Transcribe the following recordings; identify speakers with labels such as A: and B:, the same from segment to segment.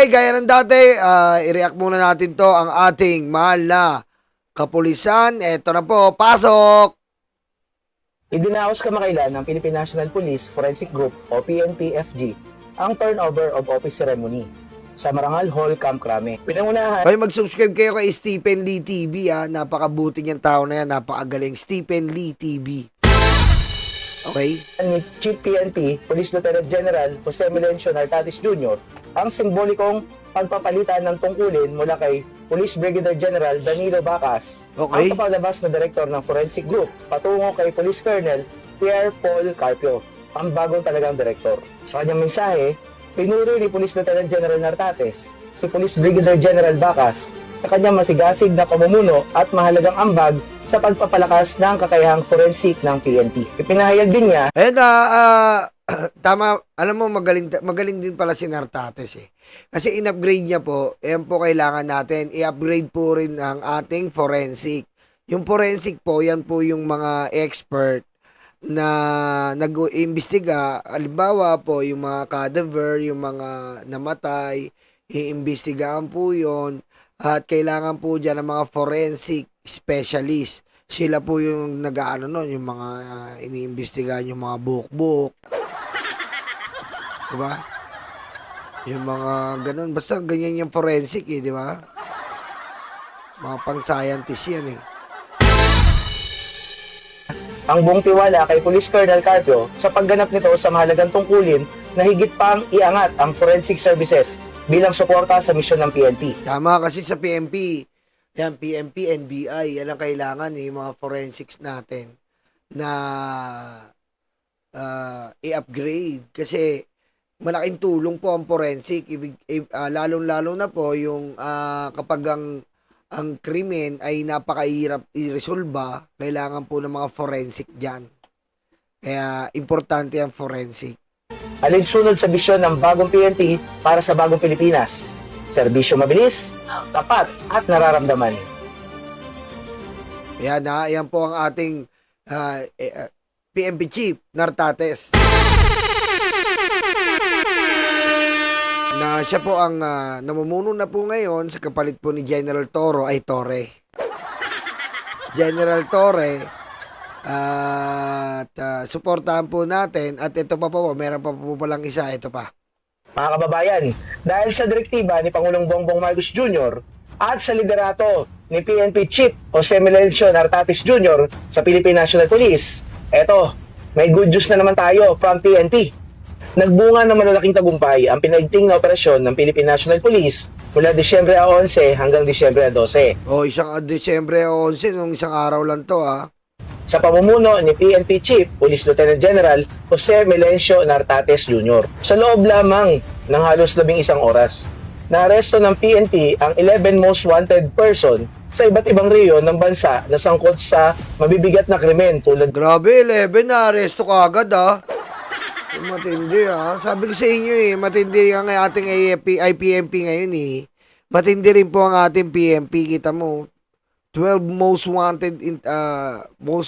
A: Okay, gaya ng dati, i-react muna natin to ang ating mahal na kapulisan. Eto na po, pasok!
B: Idinaos kamakailan ng Philippine National Police Forensic Group o PNP-FG ang turnover of office ceremony sa Marangal Hall, Camp Crame. Pinangunahan
A: Hoy, mag-subscribe kayo kay Stephen Lee TV, ha. Napakabuti niyang tao na yan, napakagaling. Stephen Lee TV. Okay?
B: ni Chief PNP, Police Lieutenant General Jose Melencio Nartatis Jr. ang simbolikong pagpapalitan ng tungkulin mula kay Police Brigadier General Danilo Bacas,
A: Okay.
B: ang kapalabas na Director ng Forensic Group, patungo kay Police Colonel Pierre Paul Carpio, ang bagong talagang Director. Sa kanyang mensahe, pinuri ni Police Lieutenant General Nartates si Police Brigadier General Bacas sa kanyang masigasig na pamumuno at mahalagang ambag sa pagpapalakas ng kakayahang forensic ng PNP. Ipinahayag din niya
A: And, tama, alam mo, magaling din pala si Nartates eh. Kasi in-upgrade niya po, yan po kailangan natin, i-upgrade po rin ang ating forensic. Yung forensic po, yan po yung mga expert na nag-iimbestiga. Halimbawa po, yung mga cadaver, yung mga namatay, iimbestigaan po yun. At kailangan po dyan ng mga forensic specialist. Sila po yung nag-ano nun, yung mga iniimbestigahan yung mga buk-buk. Diba? Yung mga ganun. Basta ganyan yung forensic eh, di ba? Mga pang-scientist yan eh.
B: ang buong tiwala kay Police Colonel Carpio sa pagganap nito sa mahalagang tungkulin na higit pang iangat ang forensic services bilang suporta sa misyon ng PNP.
A: Tama kasi sa PNP, yan, PNP, NBI, yan ang kailangan eh, yung mga forensics natin na i-upgrade. Kasi malaking tulong po ang forensic. Lalong-lalo na po yung kapag ang krimen ay napakahirap i-resolba, kailangan po ng mga forensic dyan. Kaya importante ang forensic.
B: Alinsunod sa bisyon ng bagong PNP para sa bagong Pilipinas. Serbisyo mabilis, tapat at nararamdaman.
A: Yan ha, yan po ang ating PNP Chief, Nartates. Na siya po ang namumuno na po ngayon sa kapalit po ni General Torre. General Torre, at suportahan po natin. At ito pa po, meron pa po palang isa, ito pa.
B: Mga kababayan, dahil sa direktiba ni Pangulong Bongbong Marcos Jr. at sa liderato ni PNP Chief Jose Melencio Nartatis Jr. sa Philippine National Police, eto, may good news na naman tayo from PNP. Nagbunga ng malalaking tagumpay ang pinaigting na operasyon ng Philippine National Police mula Disyembre 11 hanggang Disyembre 12.
A: O, isang Disyembre 11, nung isang araw lang to ha.
B: Sa pamumuno ni PNP Chief Police Lieutenant General Jose Melencio Nartates Jr. Sa loob lamang ng halos 11 oras, naaresto ng PNP ang 11 most wanted person sa iba't ibang rehiyon ng bansa na sangkot sa mabibigat na krimen tulad
A: Grabe, 11 na aresto ka agad ha. Matindi ha. Sabi ko sa inyo eh, matindi ang ating PNP ngayon eh. Matindi rin po ang ating PNP, kita mo. 12 most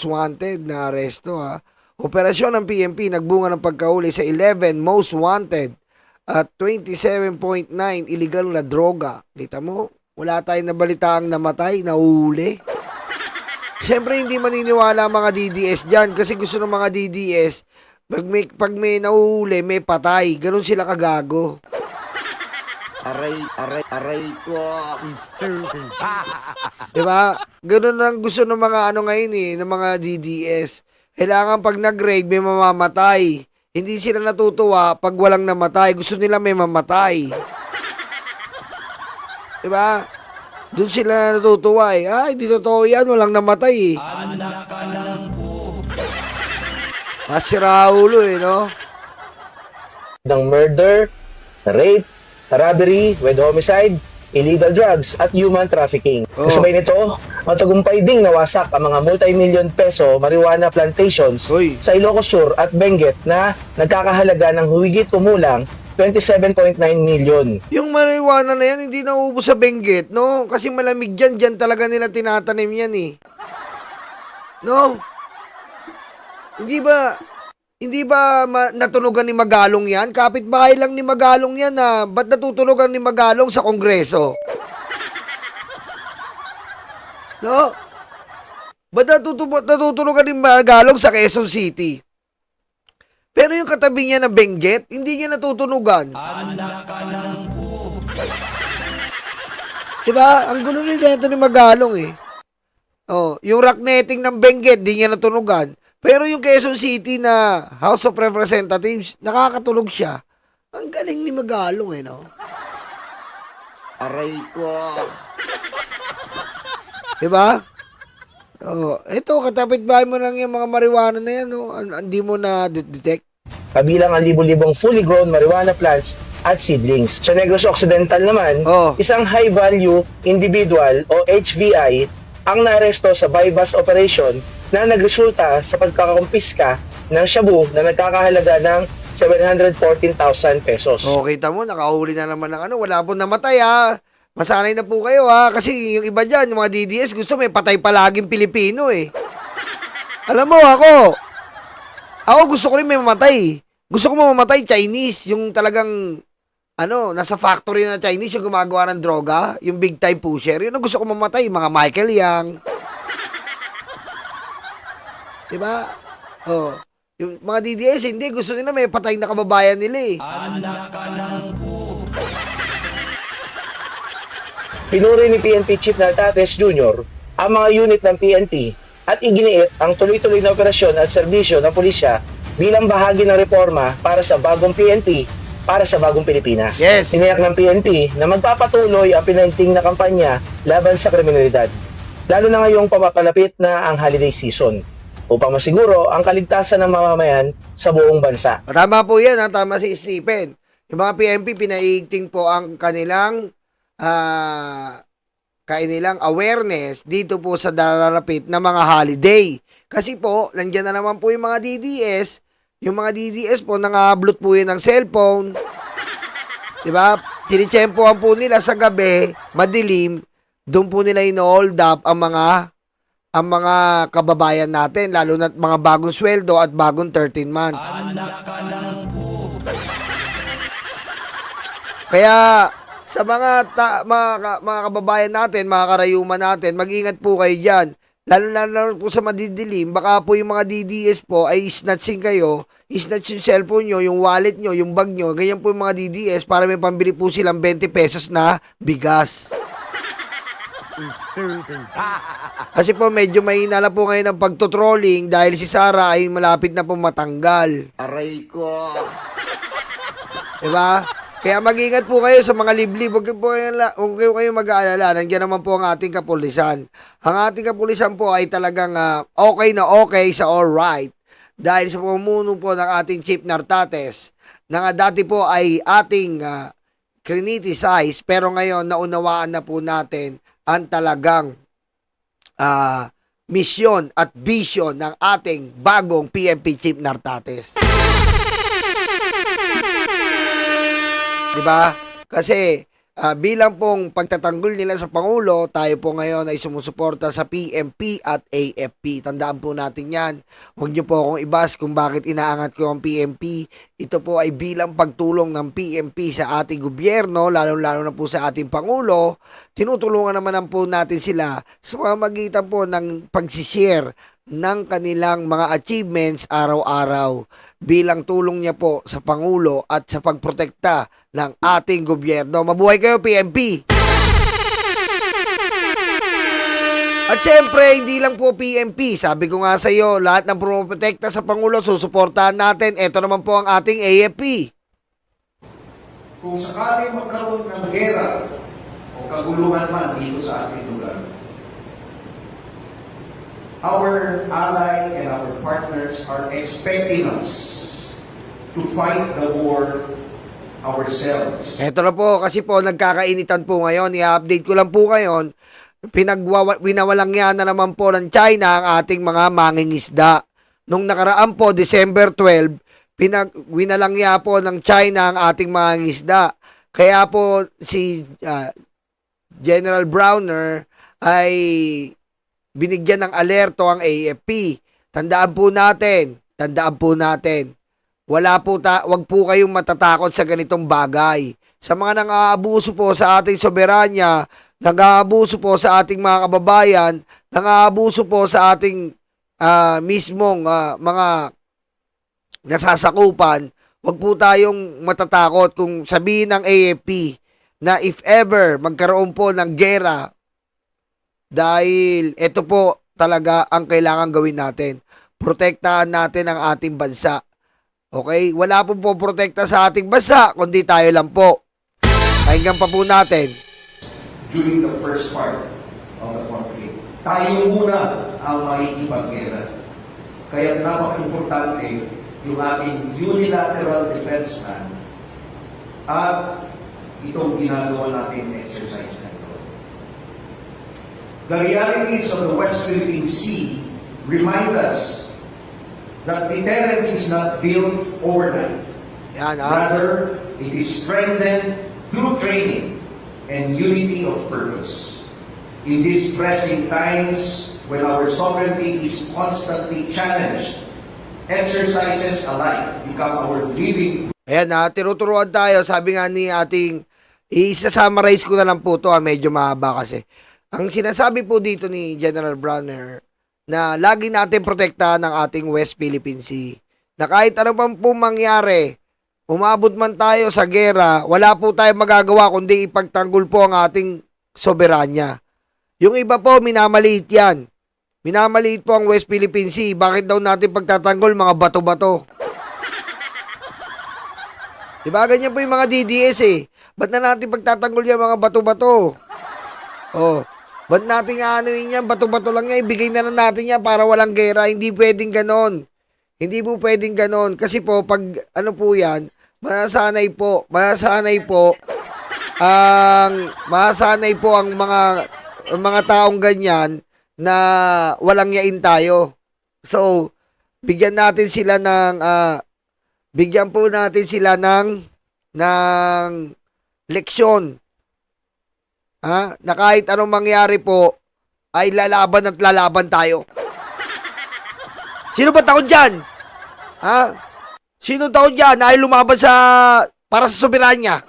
A: wanted na aresto ha. Operasyon ng PNP nagbunga ng pagkahuli sa 11 most wanted at 27.9 illegal na droga. Kita mo, wala tayong nabalitaang namatay, nahuli. Siyempre hindi maniniwala ang mga DDS dyan kasi gusto ng mga DDS pag may nahuhuli, may patay. Ganun sila kagago. Aray ko. Diba? Ganun ang gusto ng mga ano ngayon eh, ng mga DDS. Kailangan pag nag-raid, may mamamatay. Hindi sila natutuwa pag walang namatay. Gusto nila may mamatay. Diba? Doon sila natutuwa eh. Ay, di totoo yan. Walang namatay eh. Anak ka ng masira ulo eh, no?
B: ng murder, rape, robbery with homicide, illegal drugs at human trafficking.
A: Oh.
B: Kasabay nito, matagumpay ding nawasak ang mga multi-million peso marijuana plantations
A: Uy.
B: sa Ilocos Sur at Benguet na nagkakahalaga ng huwigit kumulang 27.9 million.
A: Yung marijuana na yan, hindi nauubos sa Benguet, no? Kasi malamig dyan, dyan talaga nila tinatanim yan eh. No? Hindi ba, Hindi ba natunugan ni Magalong yan? Kapitbahay lang ni Magalong yan na. Ba't natutunugan ni Magalong sa Kongreso? No? Ba't natutunugan ni Magalong sa Quezon City? Pero yung katabi niya na Benguet, hindi niya natutunugan. Diba? Ang gulo rin dito ni Magalong eh. Oh, yung rock netting ng Benguet, di niya natunugan. Pero yung Quezon City na House of Representatives, nakakatulog siya. Ang galing ni Magalong eh, no? Aray ko. Diba? Oh, ito, katapit-bahay mo lang yung mga marijuana na yan, no? Hindi mo na detect.
B: Kabilang ang libo-libong fully grown marijuana plants at seedlings. Sa Negros Occidental naman, isang high-value individual o HVI ang naaresto sa buy-bust operation na nagresulta sa pagkakakumpiska ng shabu na nagkakahalaga ng 714,000 pesos.
A: Kita mo, nakahuli na naman ng ano, wala po namatay ha. Masanay na po kayo ha, kasi yung iba dyan, yung mga DDS, gusto may patay palaging Pilipino eh. Alam mo, ako gusto ko rin may mamatay. Gusto ko mamamatay Chinese, yung talagang, nasa factory na Chinese, yung gumagawa ng droga, yung big time pusher, yun ang gusto ko mamatay, mga Michael Yang. Diba? Oh, yung mga DDS, hindi, gusto nila may patay na kababayan nila eh.
B: Pinuri ni PNP Chief Nartates Jr. ang mga unit ng PNP at iginiit ang tuloy-tuloy na operasyon at serbisyo ng pulisya bilang bahagi ng reforma para sa bagong PNP, para sa bagong Pilipinas.
A: Yes.
B: Tiniyak ng PNP na magpapatuloy ang pinaigting na kampanya laban sa kriminalidad, lalo na ngayong papapalapit na ang holiday season, upang masiguro ang kaligtasan ng mamamayan sa buong bansa.
A: Tama po yan, tama si Stephen. Yung mga PNP, pinaigting po ang kanilang awareness dito po sa dararapit na mga holiday. Kasi po, nandiyan na naman po yung mga DDS. Yung mga DDS po, nangablot po yun ng cellphone. Diba? Tinitsempohan po nila sa gabi, madilim. Doon po nila ino-hold up ang mga kababayan natin, lalo na mga bagong sweldo at bagong 13 month. Kaya sa mga kababayan natin, mga karayuman natin, mag-ingat po kayo dyan. Lalo po sa madidilim, baka po yung mga DDS po ay snatching kayo, snatch yung cellphone nyo, yung wallet nyo, yung bag nyo, ganyan po yung mga DDS para may pambili po silang 20 pesos na bigas. Kasi po medyo mahina na po ngayon ang pagtotrolling dahil si Sara ay malapit na po matanggal. Aray ko. Diba? Kaya mag-ingat po kayo sa mga liblib. Huwag kayo mag-aalala. Nandiyan naman po ang ating kapulisan. Ang ating kapulisan po ay talagang okay na okay sa alright. Dahil sa pamumuno po ng ating Chief Nartates, na nga dati po ay ating criticize, pero ngayon naunawaan na po natin ang talagang misyon at vision ng ating bagong PNP Chief Nartates. Diba? Kasi bilang pong pagtatanggol nila sa Pangulo, tayo po ngayon ay sumusuporta sa PNP at AFP. Tandaan po natin yan. Huwag niyo po akong ibas kung bakit inaangat ko ang PNP. Ito po ay bilang pagtulong ng PNP sa ating gobyerno, lalo-lalo na po sa ating Pangulo. Tinutulungan naman po natin sila sa pamamagitan po ng pagsishare ng kanilang mga achievements araw-araw bilang tulong niya po sa Pangulo at sa pagprotekta ng ating gobyerno. Mabuhay kayo, PNP! At syempre, hindi lang po PNP. Sabi ko nga sa iyo, lahat ng pumoprotekta sa Pangulo, susuportahan natin. Ito naman po ang ating AFP.
C: Kung sakali magkaroon ng gera o kaguluhan man dito sa ating lugar, our ally and our partners are expecting us to fight the war ourselves.
A: Ito na po, kasi po nagkakainitan po ngayon. I-update ko lang po ngayon. Winawalang yan na naman po ng China ang ating mga mangingisda. Nung nakaraan po, December 12, winalangya po ng China ang ating mangingisda. Kaya po si General Browner ay binigyan ng alerto ang AFP. Tandaan po natin, tandaan po natin, wag po kayong matatakot sa ganitong bagay. Sa mga nang-aabuso po sa ating soberanya, nang-aabuso po sa ating mga kababayan, nang-aabuso po sa ating mismong mga nasasakupan, wag po tayong matatakot kung sabihin ng AFP na if ever magkaroon po ng gera, dahil ito po talaga ang kailangan gawin natin. Protektahan natin ang ating bansa. Okay? Wala po protekta sa ating bansa, kundi tayo lang po. Pakinggan pa po natin.
C: During the first part of the conflict, tayo muna ang makikipaggera. Kaya napaka-importante yung ating unilateral defense plan at itong ginagawa natin exercise na ito. The realities of the West Philippine Sea remind us that deterrence is not built overnight.
A: Yan
C: Rather, it is strengthened through training and unity of purpose. In these pressing times, when our sovereignty is constantly challenged, exercises alike become our living.
A: Ayan tinuturuan tayo. Sabi nga ni ating, isa-summarize ko na lang po to medyo mahaba kasi. Ang sinasabi po dito ni General Browner na lagi natin protektahan ng ating West Philippine Sea. Na kahit ano pa po mangyari, umabot man tayo sa gera, wala po tayong magagawa kundi ipagtanggol po ang ating soberanya. Yung iba po, minamaliit yan. Minamaliit po ang West Philippine Sea. Bakit daw natin pagtatanggol mga bato-bato? Diba ganyan po yung mga DDS Ba't na natin pagtatanggol yan mga bato-bato? Ba't natin anuin yan? Bato-bato lang yan. Ibigay na lang natin yan para walang gera. Hindi pwedeng ganon. Hindi po pwedeng ganon. Kasi po, pag ano po yan, masanay po ang mga taong ganyan na walang yain tayo. So, bigyan po natin sila ng leksyon. Na kahit anong mangyari po, ay lalaban at lalaban tayo. Sino ba takot dyan? Sino takot dyan ay lumaban para sa soberanya?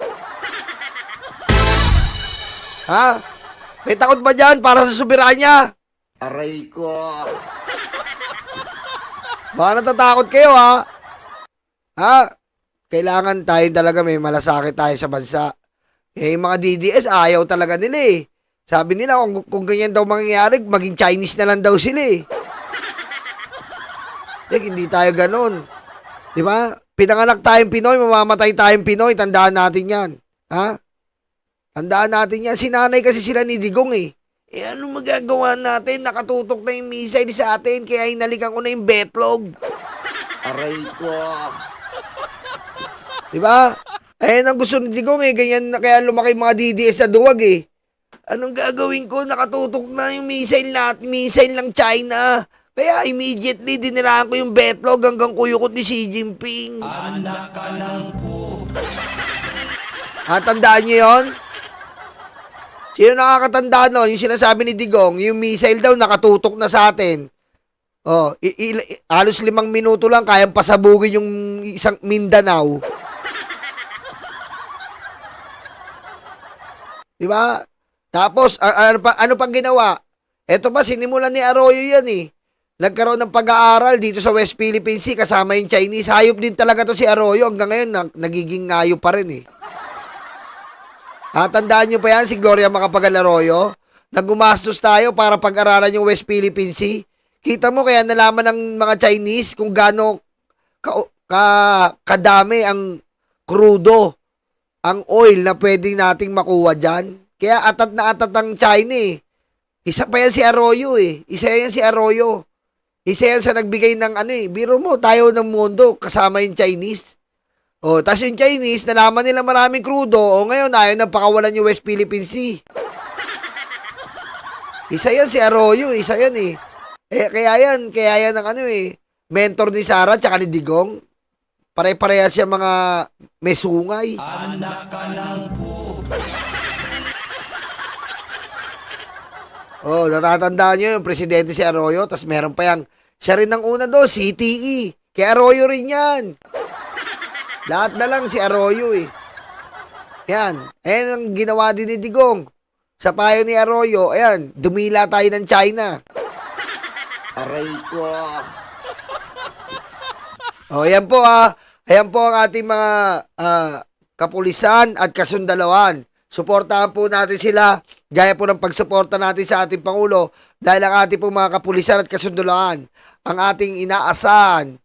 A: May takot ba dyan para sa soberanya?
D: Aray ko.
A: Baka natatakot kayo Kailangan tayo talaga may malasakit tayo sa bansa. Yung mga DDS ayaw talaga nila Sabi nila kung ganyan daw mangyayari, maging Chinese na lang daw sila hindi tayo ganon. Di ba? Pinanganak tayong Pinoy, mamamatay tayong Pinoy. Tandaan natin yan. Tandaan natin yan. Sinanay kasi sila ni Digong ano magagawa natin? Nakatutok na yung missile sa atin, kaya hinalikan ko na yung betlog.
D: Aray ko.
A: Diba? Ayan ang gusto ni Digong ganyan na kaya lumaki mga DDS na duwag Anong gagawin ko? Nakatutok na yung missile ng China. Kaya immediately dinirahan ko yung betlog hanggang kuyukot ni Xi Jinping.
E: Anak ka ng po.
A: Tandaan niyo yun? Sino nakakatanda nun? Yung sinasabi ni Digong, yung missile daw nakatutok na sa atin. Halos 5 minuto lang kayang pasabugin yung isang Mindanao. Diba? Tapos, ano pang ginawa? Eto pa, sinimulan ni Arroyo yan Nagkaroon ng pag-aaral dito sa West Philippine Sea kasama yung Chinese. Hayop din talaga to si Arroyo. Hanggang ngayon, nagiging hayop pa rin Tandaan nyo pa yan si Gloria Macapagal Arroyo? Nagumastos tayo para pag-aralan yung West Philippine Sea. Kita mo kaya nalaman ng mga Chinese kung gaano kadami ang crudo, ang oil na pwede nating makuha dyan. Kaya atat na atat ang China Isa pa yan si Arroyo Isa yan si Arroyo. Isa yan sa nagbigay ng biro mo, tayo ng mundo, kasama yung Chinese. Tas yung Chinese, nalaman nila maraming crudo, ngayon ayaw na pakawalan yung West Philippine Sea. Isa yan si Arroyo, isa yan kaya yan ang mentor ni Sara tsaka ni Digong. Pare-pareha siya mga mesungay.
E: Anak ka ng po.
A: Natatandaan nyo yung presidente si Arroyo, tas meron pa yang, siya rin ang una CTE. Kay Arroyo rin yan. Lahat na lang si Arroyo eh. Yan. Ayan ang ginawa din ni Digong. Sa payo ni Arroyo, ayan, dumila tayo ng China.
D: Aray ko.
A: O, ayan po ayan po ang ating mga kapulisan at kasundalawan. Suportahan po natin sila, gaya po ng pagsuporta natin sa ating Pangulo, dahil ang ating po mga kapulisan at kasundalawan, ang ating inaasahan,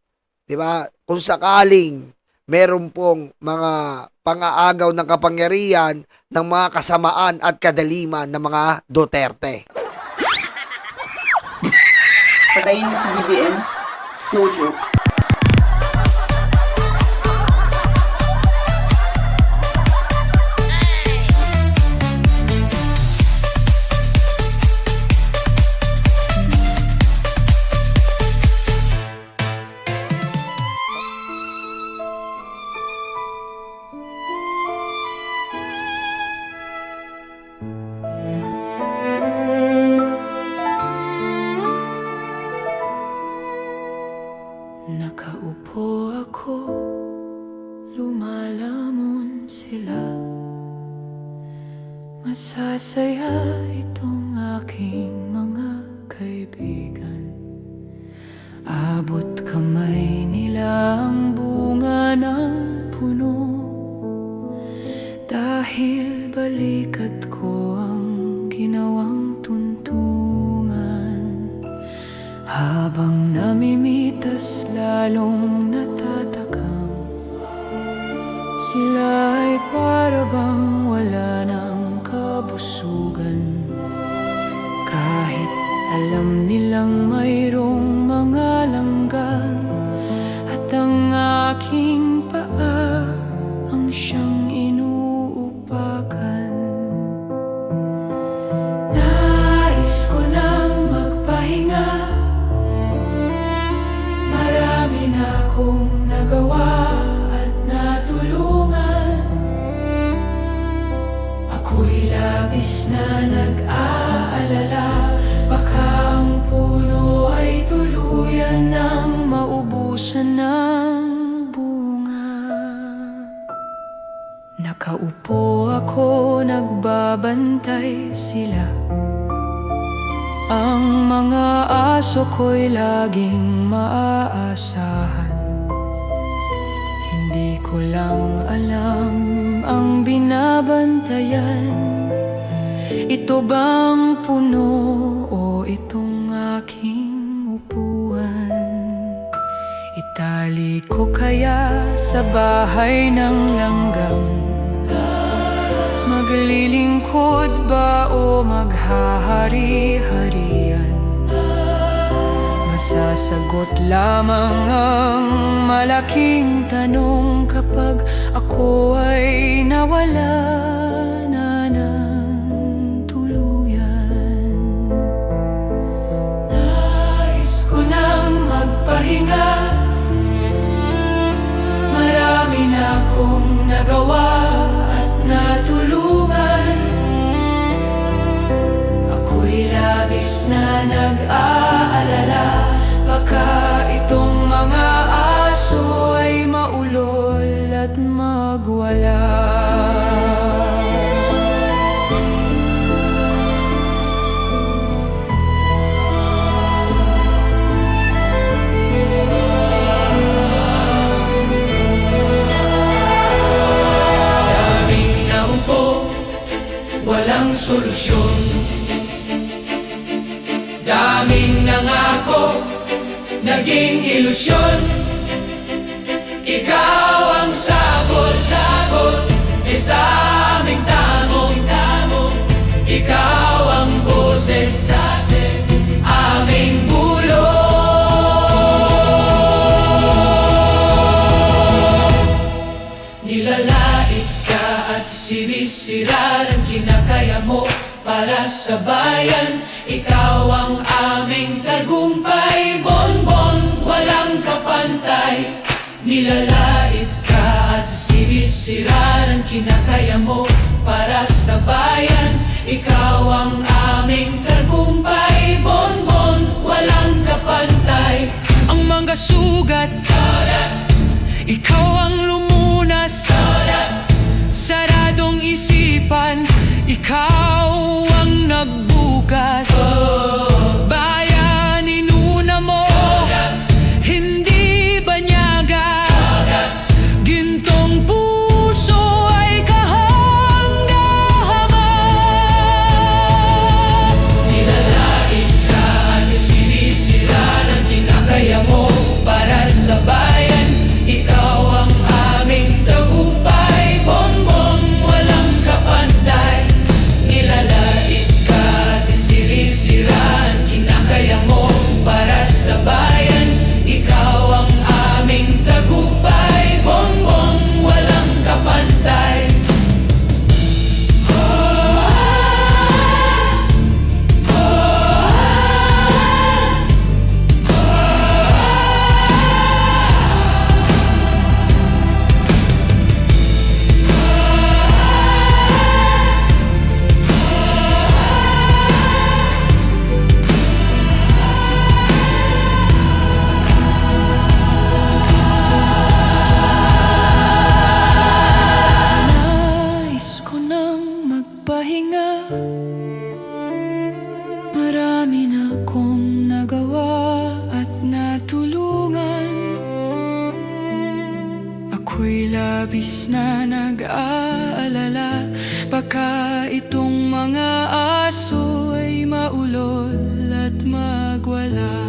A: di ba, kung sakaling meron pong mga pang-aagaw ng kapangyarihan ng mga kasamaan at kadaliman ng mga Duterte.
F: Patayin mo si BBM. No joke.
G: Nakaupo ako, lumalamon sila. Masasaya itong aking mga kaibigan. Abot kamay nila ang bunga ng puno, dahil balikat ko ang ginawang tuntungan. Habang namimitas lalong natatakam, sila ay para bang wala ng kabusugan. Kahit alam nilang mayroong mga langgan, at ang aking paa ang siyang inuupakan. Nais ko nang magpahinga, marami na akong nagawa at natulungan. Ako'y labis na nag-aalala, baka ang puno ay tuluyan nang maubusan ng bunga. Nakaupo ako, nagbabantay sila. Ang mga aso ko'y laging maaasahan. Hindi ko lang alam ang binabantayan. Ito bang puno o itong aking upuan? Itali ko kaya sa bahay ng langgam? Maglilingkod ba o maghahari-harian? Masasagot lamang ang malaking tanong kapag ako ay nawala na ng tuluyan. Nais ko nang magpahinga, marami na akong nagawa at natulungan. Ako'y labis na nag-aalala, baka itong mga aso ay maulol at magwala. Daming naupo, walang solusyon. Daming nangako, naging ilusyon. Ikaw ang sagot-sagot sa aming tamong-tamong. Ikaw ang boses sa aming bulong. Nilalait ka at sinisira ng kinakaya mo para sa bayan. Ikaw ang aming tagumpay, bonbon, walang kapantay. Nilalait ka at sinisira ng kinakaya mo para sa bayan. Ikaw ang aming tagumpay, bonbon, walang kapantay. Ang mga kasugat. Ikaw ang lumunas, saradong isipan. Ikaw ang nagbukas. Bayan, inuna mo, hindi banyaga. Gintong puso ay kahanga-hanga. Nilalait ka at sinisira ng kinakaya mo para sa bayan. Ikaw ang aming tagumpay, bonbon, walang kapantay. Nilalait ka at sinisira ang kinakaya mo para sa bayan. Ikaw ang aming tagumpay, bonbon, walang kapantay. Nais ko nang magpahinga. Marami na kong nagawa at natulungan. Ako'y labis na nag-aalala. Baka itong mga aso ay maulol at magwala.